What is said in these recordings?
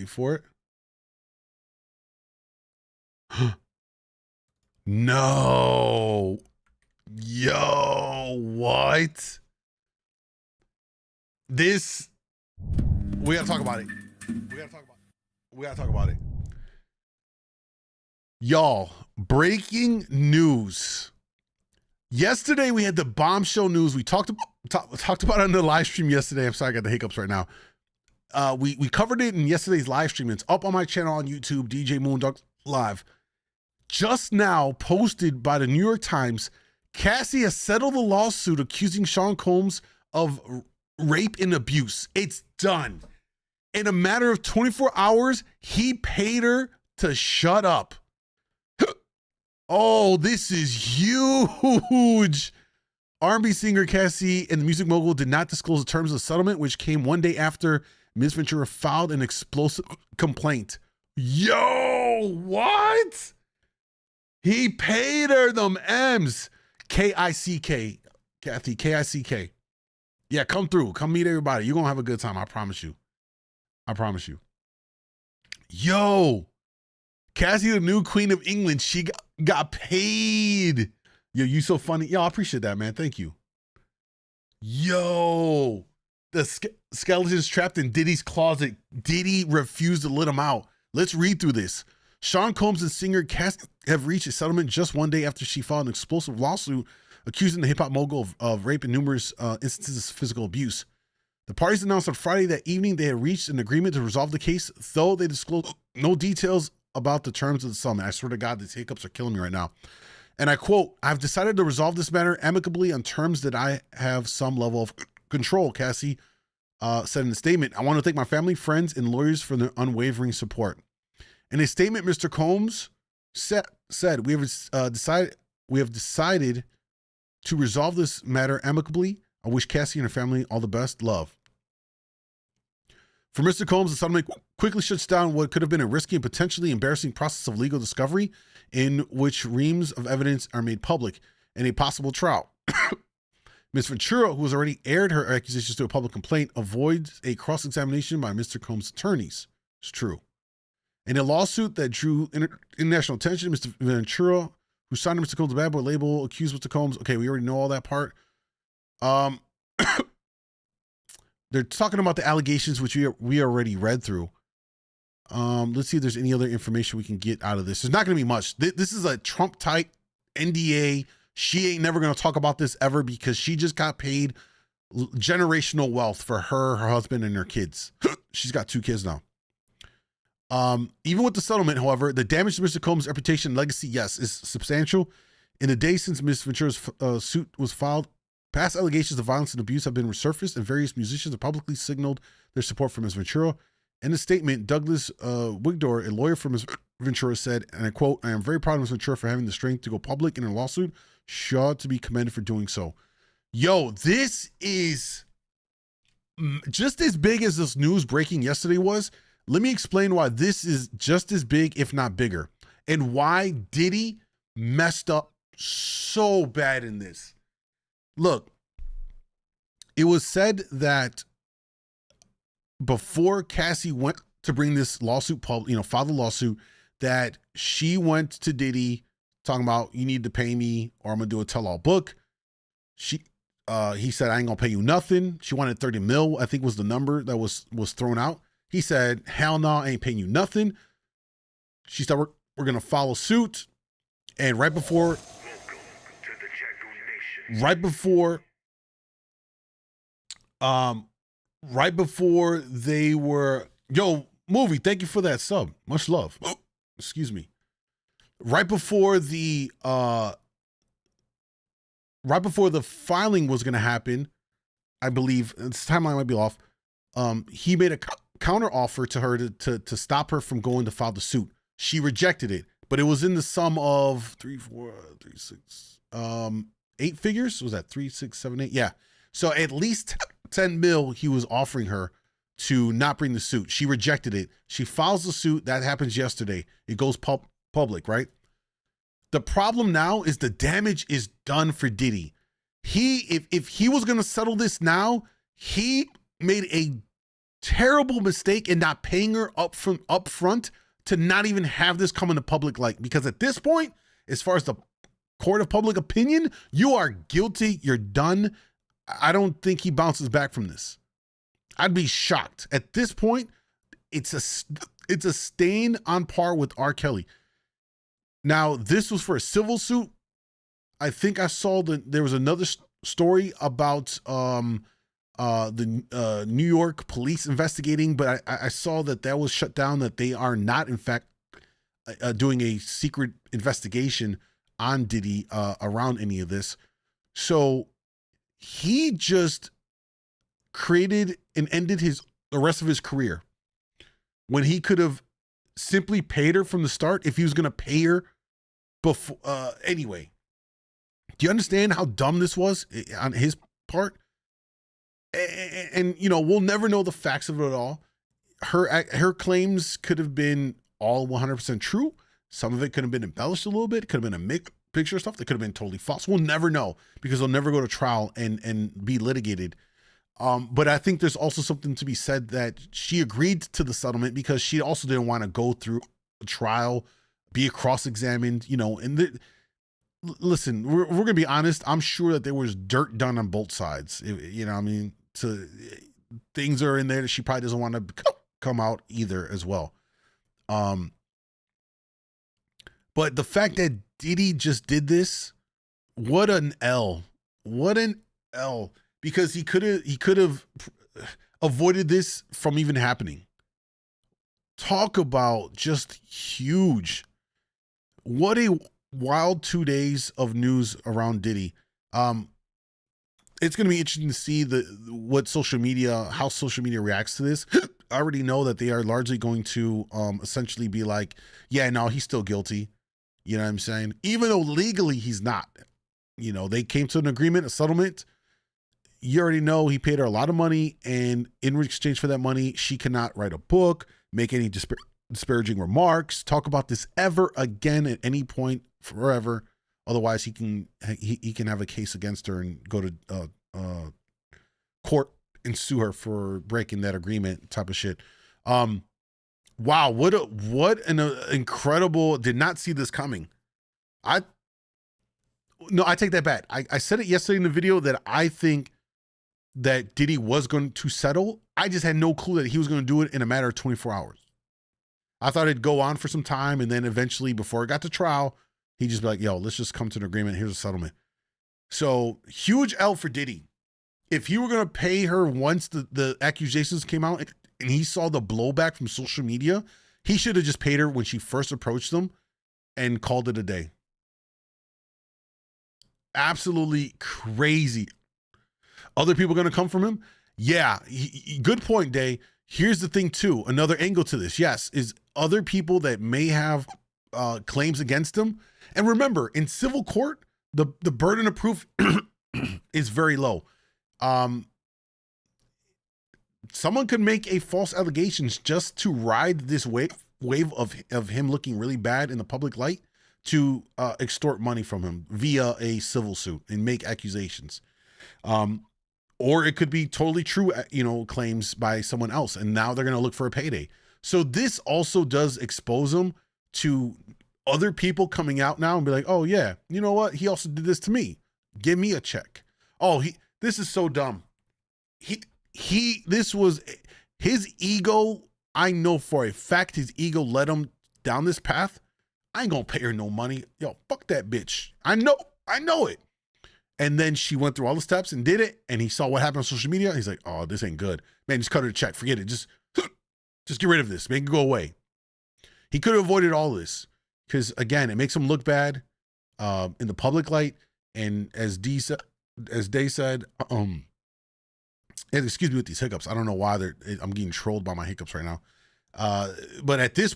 Wait for it. No. Yo, what? This, we gotta talk about it. We gotta talk about it. Y'all, breaking news. Yesterday we had the bombshell news. We talked about it on the live stream yesterday. I'm sorry, I got the hiccups right now. We covered it in yesterday's live stream. It's up on my channel on YouTube, djmoondawglive. Just now posted by the New York Times, Cassie has settled the lawsuit accusing Sean Combs of rape and abuse. It's done. In a matter of 24 hours, he paid her to shut up. Oh, this is huge. R&B singer Cassie and the music mogul did not disclose the terms of the settlement, which came one day after Ms. Ventura filed an explosive complaint. Yo, what? He paid her them M's. K-I-C-K. Kathy, K-I-C-K. Yeah, come through. Come meet everybody. You're going to have a good time. I promise you. I promise you. Yo, Cassie, the new queen of England, she got paid. Yo, you so funny. Yo, I appreciate that, man. Thank you. Yo, the skeletons trapped in Diddy's closet. Diddy refused to let him out. Let's read through this. Sean Combs and singer Cassie have reached a settlement just one day after she filed an explosive lawsuit accusing the hip-hop mogul of rape and numerous instances of physical abuse. The parties announced on Friday that evening they had reached an agreement to resolve the case, though they disclosed no details about the terms of the settlement. I swear to God, these hiccups are killing me right now. And I quote, "I've decided to resolve this matter amicably on terms that I have some level of control," Cassie said in a statement. "I want to thank my family, friends, and lawyers for their unwavering support." In a statement, Mr. Combs said, we have decided to resolve this matter amicably. I wish Cassie and her family all the best. Love." For Mr. Combs, the settlement quickly shuts down what could have been a risky and potentially embarrassing process of legal discovery in which reams of evidence are made public in a possible trial. Ms. Ventura, who has already aired her accusations to a public complaint, avoids a cross-examination by Mr. Combs' attorneys. It's true. In a lawsuit that drew international attention, Mr. Ventura, who signed Mr. Combs' bad boy label, accused Mr. Combs. Okay, we already know all that part. They're talking about the allegations, which we already read through. Let's see if there's any other information we can get out of this. There's not going to be much. This is a Trump-type NDA. She ain't never going to talk about this ever because she just got paid generational wealth for her husband, and her kids. She's got 2 kids now. Even with the settlement, however, the damage to Mr. Combs' reputation and legacy, yes, is substantial. In the days since Ms. Ventura's suit was filed, past allegations of violence and abuse have been resurfaced, and various musicians have publicly signaled their support for Ms. Ventura. In a statement, Douglas Wigdor, a lawyer for Ms. Ventura, said, and I quote, "I am very proud of Ms. Ventura for having the strength to go public in a lawsuit. She ought to be commended for doing so." Yo, this is just as big as this news breaking yesterday was. Let me explain why this is just as big, if not bigger, and why Diddy messed up so bad in this. Look, it was said that before Cassie went to bring this lawsuit, file the lawsuit, that she went to Diddy talking about, "You need to pay me or I'm gonna do a tell-all book." He said, "I ain't gonna pay you nothing." She wanted 30 mil, I think was the number that was thrown out. He said, "Hell no, I ain't paying you nothing." She said, we're going to file a suit. And right before they were, yo, Movie, thank you for that sub. Much love. Oh, excuse me. Right before the filing was going to happen, I believe, this timeline might be off. He made a counter offer to her to stop her from going to file the suit. She rejected it, but it was in the sum of 3, 4, 3, 6, 8 figures. Was that 3, 6, 7, 8? Yeah. So at least 10 mil he was offering her to not bring the suit. She rejected it. She files the suit. That happens yesterday. It goes public, right? The problem now is the damage is done for Diddy. If he was going to settle this now, he made a terrible mistake in not paying her up front to not even have this come into public light. Because at this point, as far as the court of public opinion, you are guilty. You're done. I don't think he bounces back from this. I'd be shocked. At this point, it's a stain on par with R. Kelly. Now, this was for a civil suit. I think I saw that there was another story about the New York police investigating, but I saw that was shut down, that they are not, in fact, doing a secret investigation on Diddy around any of this. So he just created and ended the rest of his career when he could have simply paid her from the start if he was going to pay her before. Anyway, do you understand how dumb this was on his part? And you know, we'll never know the facts of it all. Her claims could have been all 100% true. Some of it could have been embellished a little bit. It could have been a mixed picture of stuff that could have been totally false. We'll never know because they'll never go to trial and be litigated. But I think there's also something to be said that she agreed to the settlement because she also didn't want to go through a trial, be cross-examined, you know. And listen, we're going to be honest. I'm sure that there was dirt done on both sides. You know, I mean, things are in there that she probably doesn't want to come out either as well. But the fact that Diddy just did this, what an L. What an L. Because he could have avoided this from even happening. Talk about just huge. What a wild 2 days of news around Diddy. It's going to be interesting to see how social media reacts to this. I already know that they are largely going to essentially be like, yeah, no, he's still guilty. You know what I'm saying? Even though legally he's not. You know, they came to an agreement, a settlement. You already know he paid her a lot of money, and in exchange for that money, she cannot write a book, make any disparaging remarks, talk about this ever again at any point forever. Otherwise, he can have a case against her and go to court and sue her for breaking that agreement, type of shit. Wow, what an incredible! Did not see this coming. I take that back. I said it yesterday in the video that I think that Diddy was going to settle. I just had no clue that he was going to do it in a matter of 24 hours. I thought it'd go on for some time, and then eventually, before it got to trial, he'd just be like, yo, let's just come to an agreement. Here's a settlement. So, huge L for Diddy. If he were going to pay her once the accusations came out and he saw the blowback from social media, he should have just paid her when she first approached them and called it a day. Absolutely crazy. Other people going to come from him? Yeah, good point, Day. Here's the thing, too. Another angle to this, yes, is other people that may have claims against him. And remember, in civil court, the burden of proof is very low. Someone could make a false allegations just to ride this wave of him looking really bad in the public light to extort money from him via a civil suit and make accusations. Or it could be totally true, you know, claims by someone else, and now they're going to look for a payday. So this also does expose him to other people coming out now and be like, oh yeah, you know what? He also did this to me. Give me a check. Oh, this is so dumb. This was his ego. I know for a fact his ego led him down this path. I ain't gonna pay her no money. Yo, fuck that bitch. I know it. And then she went through all the steps and did it. And he saw what happened on social media. He's like, oh, this ain't good. Man, just cut her a check. Forget it. Just get rid of this. Make it go away. He could have avoided all this because, again, it makes him look bad in the public light. And as Day said, and excuse me with these hiccups. I don't know why I'm getting trolled by my hiccups right now. But at this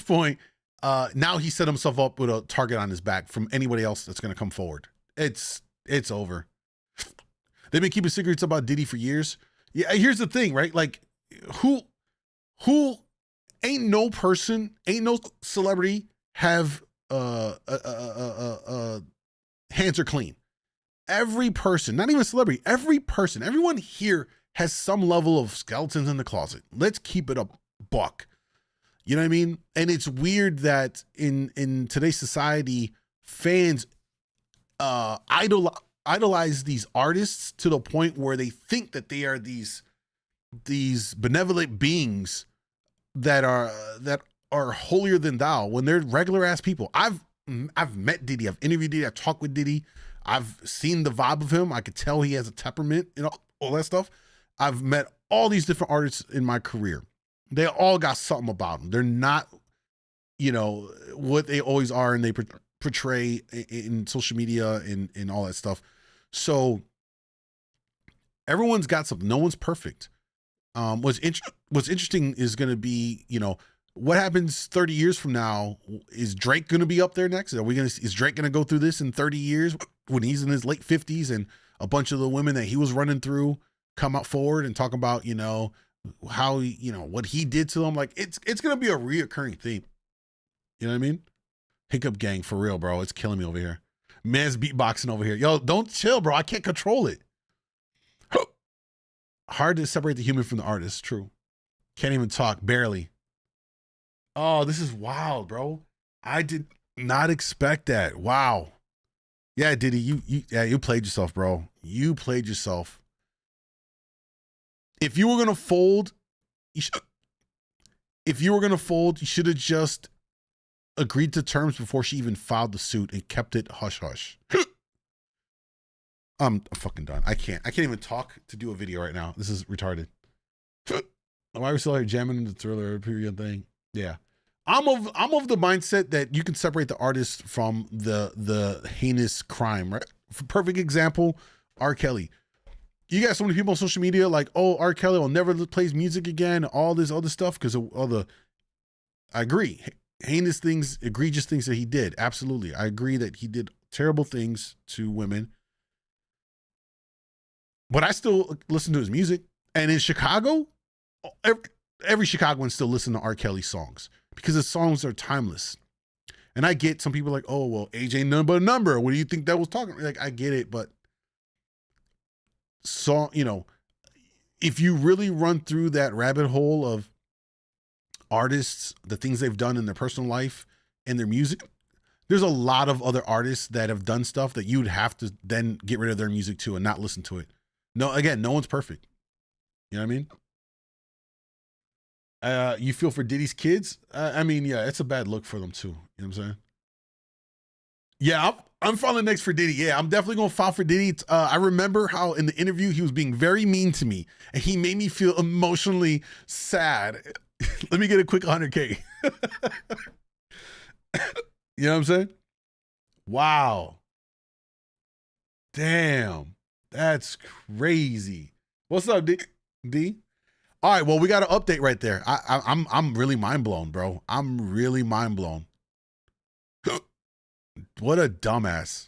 point, now he set himself up with a target on his back from anybody else that's going to come forward. It's over. They've been keeping secrets about Diddy for years. Yeah, here's the thing, right? Like, who ain't no celebrity have hands are clean. Every person, not even a celebrity, everyone here has some level of skeletons in the closet. Let's keep it a buck. You know what I mean? And it's weird that in today's society, fans idolize these artists to the point where they think that they are these benevolent beings that are holier than thou when they're regular ass people. I've met Diddy. I've interviewed Diddy. I've talked with Diddy. I've seen the vibe of him. I could tell he has a temperament, you know, all that stuff. I've met all these different artists in my career. They all got something about them. They're not, you know, what they always are, and they portray in social media and all that stuff. So everyone's got something. No one's perfect. What's interesting is going to be, you know, what happens 30 years from now. Is Drake going to be up there next? Is Drake going to go through this in 30 years when he's in his late 50s and a bunch of the women that he was running through come out forward and talk about, you know, how, you know, what he did to them? Like, it's going to be a reoccurring theme. You know what I mean? Hiccup gang, for real, bro. It's killing me over here. Man's beatboxing over here. Yo, don't chill, bro. I can't control it. Hard to separate the human from the artist. True. Can't even talk. Barely. Oh, this is wild, bro. I did not expect that. Wow. Yeah, Diddy, you played yourself, bro. You played yourself. If you were gonna fold, you should have just agreed to terms before she even filed the suit and kept it hush hush. I'm fucking done. I can't even talk to do a video right now. This is retarded. Why are we still here jamming in the Thriller period thing? Yeah. I'm of the mindset that you can separate the artist from the heinous crime, right? For perfect example, R. Kelly. You got so many people on social media like, oh, R. Kelly will never play his music again, all this other stuff because of all the, I agree, heinous things, egregious things that he did. Absolutely. I agree that he did terrible things to women. But I still listen to his music. And in Chicago, every Chicagoan still listen to R. Kelly songs because his songs are timeless. And I get some people like, oh, well, age ain't nothing but a number. What do you think that was talking? Like, I get it, but song, you know, if you really run through that rabbit hole of artists, the things they've done in their personal life and their music, there's a lot of other artists that have done stuff that you'd have to then get rid of their music too and not listen to it. No, again, no one's perfect. You know what I mean? You feel for Diddy's kids? I mean, yeah, it's a bad look for them too. You know what I'm saying? Yeah, I'm filing next for Diddy. Yeah, I'm definitely going to file for Diddy. I remember how in the interview, he was being very mean to me and he made me feel emotionally sad. Let me get a quick 100K. You know what I'm saying? Wow. Damn. That's crazy. What's up, D? All right, well, we got an update right there. I'm really mind blown, bro. I'm really mind blown. What a dumbass.